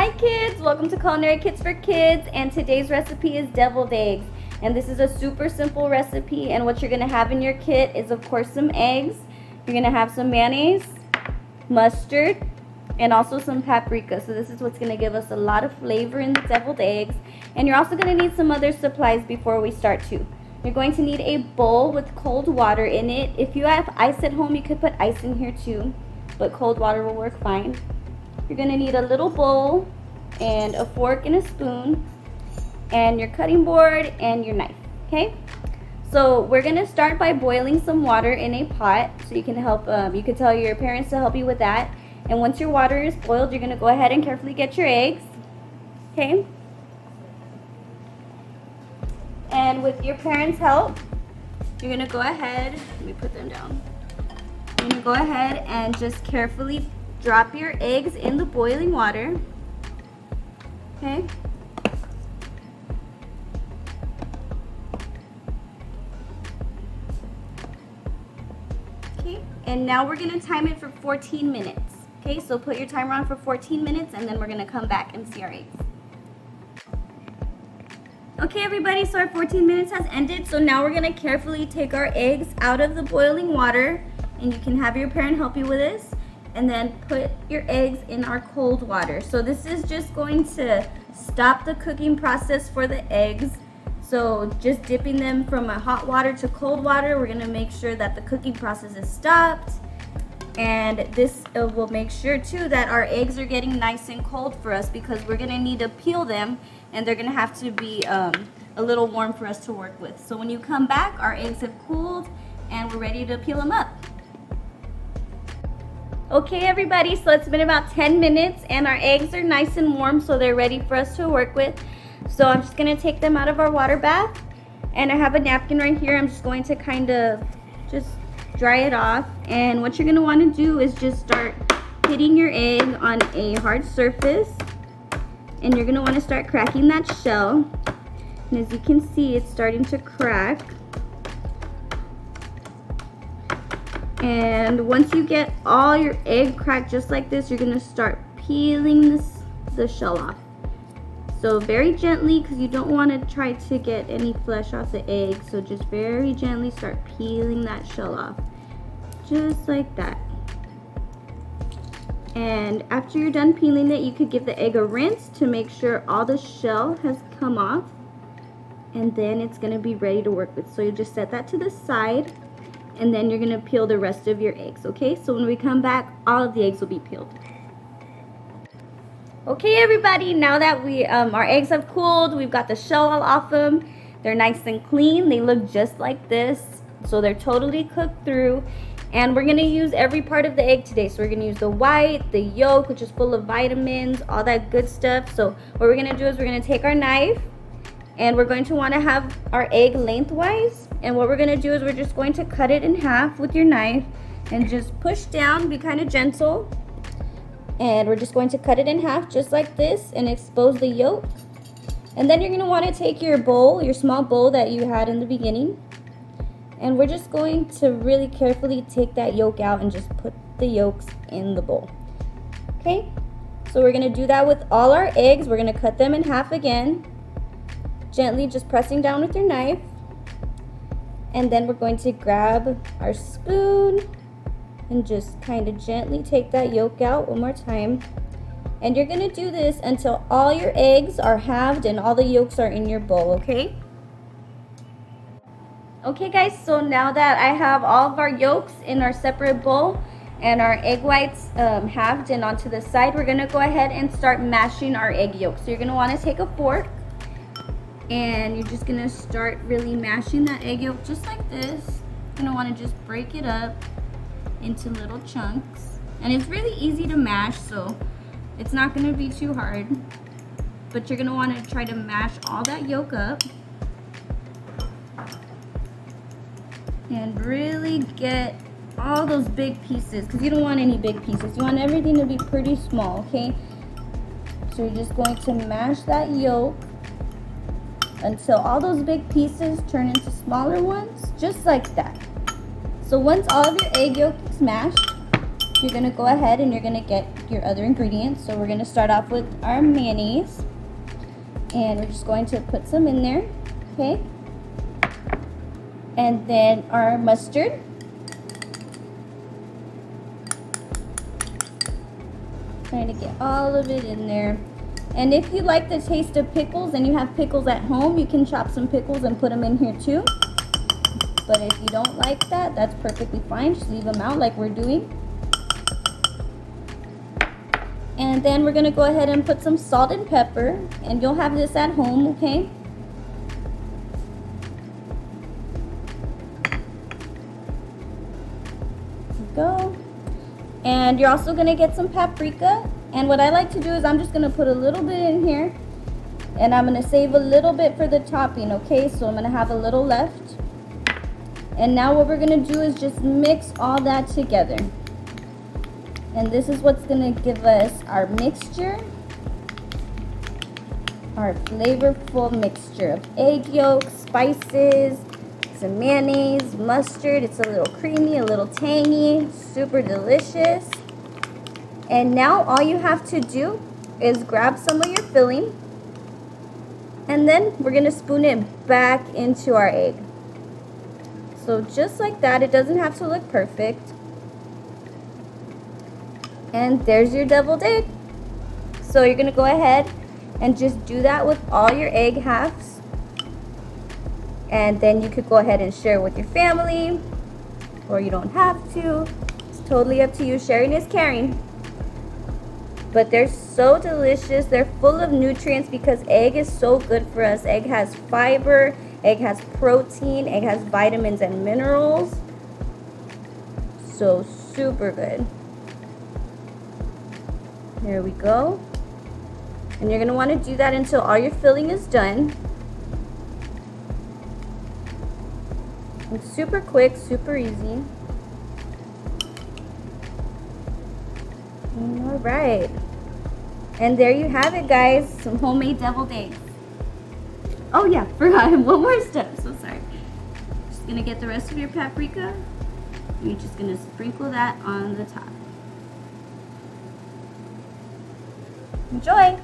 Hi kids, welcome to Culinary Kits for Kids, and today's recipe is deviled eggs. And this is a super simple recipe, and what you're going to have in your kit is of course some eggs. You're going to have some mayonnaise, mustard, and also some paprika. So this is what's going to give us a lot of flavor in the deviled eggs. And you're also going to need some other supplies before we start too. You're going to need a bowl with cold water in it. If you have ice at home, you could put ice in here too, but cold water will work fine. You're going to need a little bowl and a fork and a spoon and your cutting board and your knife, okay? So we're going to start by boiling some water in a pot, so you can help, you can tell your parents to help you with that. And once your water is boiled, you're going to go ahead and carefully get your eggs, okay? And with your parents' help, you're going to go ahead, let me put them down. You're going to go ahead and just carefully drop your eggs in the boiling water, okay? Okay, and now we're gonna time it for 14 minutes. Okay, so put your timer on for 14 minutes and then we're gonna come back and see our eggs. Okay everybody, so our 14 minutes has ended. So now we're gonna carefully take our eggs out of the boiling water, and you can have your parent help you with this. And then put your eggs in our cold water. So this is just going to stop the cooking process for the eggs. So just dipping them from a hot water to cold water, we're gonna make sure that the cooking process is stopped. And this will make sure too that our eggs are getting nice and cold for us, because we're gonna need to peel them and they're gonna have to be a little warm for us to work with. So when you come back, our eggs have cooled and we're ready to peel them up. Okay everybody, so it's been about 10 minutes and our eggs are nice and warm, so they're ready for us to work with. So I'm just gonna take them out of our water bath, and I have a napkin right here. I'm just going to kind of just dry it off. And what you're gonna wanna do is just start hitting your egg on a hard surface, and you're gonna wanna start cracking that shell. And as you can see, it's starting to crack. And once you get all your egg cracked just like this, you're gonna start peeling the shell off. So very gently, because you don't want to try to get any flesh off the egg. So just very gently start peeling that shell off, just like that. And after you're done peeling it, you could give the egg a rinse to make sure all the shell has come off. And then it's gonna be ready to work with. So you just set that to the side, and then you're gonna peel the rest of your eggs, okay? So when we come back, all of the eggs will be peeled. Okay everybody, now that our eggs have cooled, we've got the shell all off them. They're nice and clean. They look just like this. So they're totally cooked through. And we're gonna use every part of the egg today. So we're gonna use the white, the yolk, which is full of vitamins, all that good stuff. So what we're gonna do is we're gonna take our knife, and we're going to want to have our egg lengthwise. And what we're going to do is we're just going to cut it in half with your knife and just push down, be kind of gentle. And we're just going to cut it in half just like this and expose the yolk. And then you're going to want to take your bowl, your small bowl that you had in the beginning. And we're just going to really carefully take that yolk out and just put the yolks in the bowl. Okay? So we're going to do that with all our eggs. We're going to cut them in half again, gently just pressing down with your knife. And then we're going to grab our spoon and just kind of gently take that yolk out one more time. And you're going to do this until all your eggs are halved and all the yolks are in your bowl, okay? Okay guys, so now that I have all of our yolks in our separate bowl and our egg whites halved and onto the side, we're going to go ahead and start mashing our egg yolks. So you're going to want to take a fork, and you're just gonna start really mashing that egg yolk just like this. You're gonna wanna just break it up into little chunks. And it's really easy to mash, so it's not gonna be too hard. But you're gonna wanna try to mash all that yolk up and really get all those big pieces, because you don't want any big pieces. You want everything to be pretty small, okay? So you're just going to mash that yolk until all those big pieces turn into smaller ones, just like that. So once all of your egg yolk is mashed, you're gonna go ahead and you're gonna get your other ingredients. So we're gonna start off with our mayonnaise, and we're just going to put some in there, okay? And then our mustard. Trying to get all of it in there. And if you like the taste of pickles and you have pickles at home, you can chop some pickles and put them in here too. But if you don't like that, that's perfectly fine. Just leave them out like we're doing. And then we're gonna go ahead and put some salt and pepper, and you'll have this at home, okay? There we go. And you're also gonna get some paprika. And what I like to do is I'm just gonna put a little bit in here, and I'm gonna save a little bit for the topping, okay? So I'm gonna have a little left. And now what we're gonna do is just mix all that together. And this is what's gonna give us our mixture, our flavorful mixture of egg yolks, spices, some mayonnaise, mustard. It's a little creamy, a little tangy, super delicious. And now all you have to do is grab some of your filling, and then we're gonna spoon it back into our egg. So just like that. It doesn't have to look perfect. And there's your deviled egg. So you're gonna go ahead and just do that with all your egg halves. And then you could go ahead and share with your family, or you don't have to. It's totally up to you. Sharing is caring. But they're so delicious. They're full of nutrients because egg is so good for us. Egg has fiber, egg has protein, egg has vitamins and minerals. So super good. There we go. And you're gonna wanna do that until all your filling is done. It's super quick, super easy. All right. And there you have it, guys. Some homemade deviled eggs. Oh yeah, forgot one more step. So sorry. Just gonna get the rest of your paprika. You're just gonna sprinkle that on the top. Enjoy!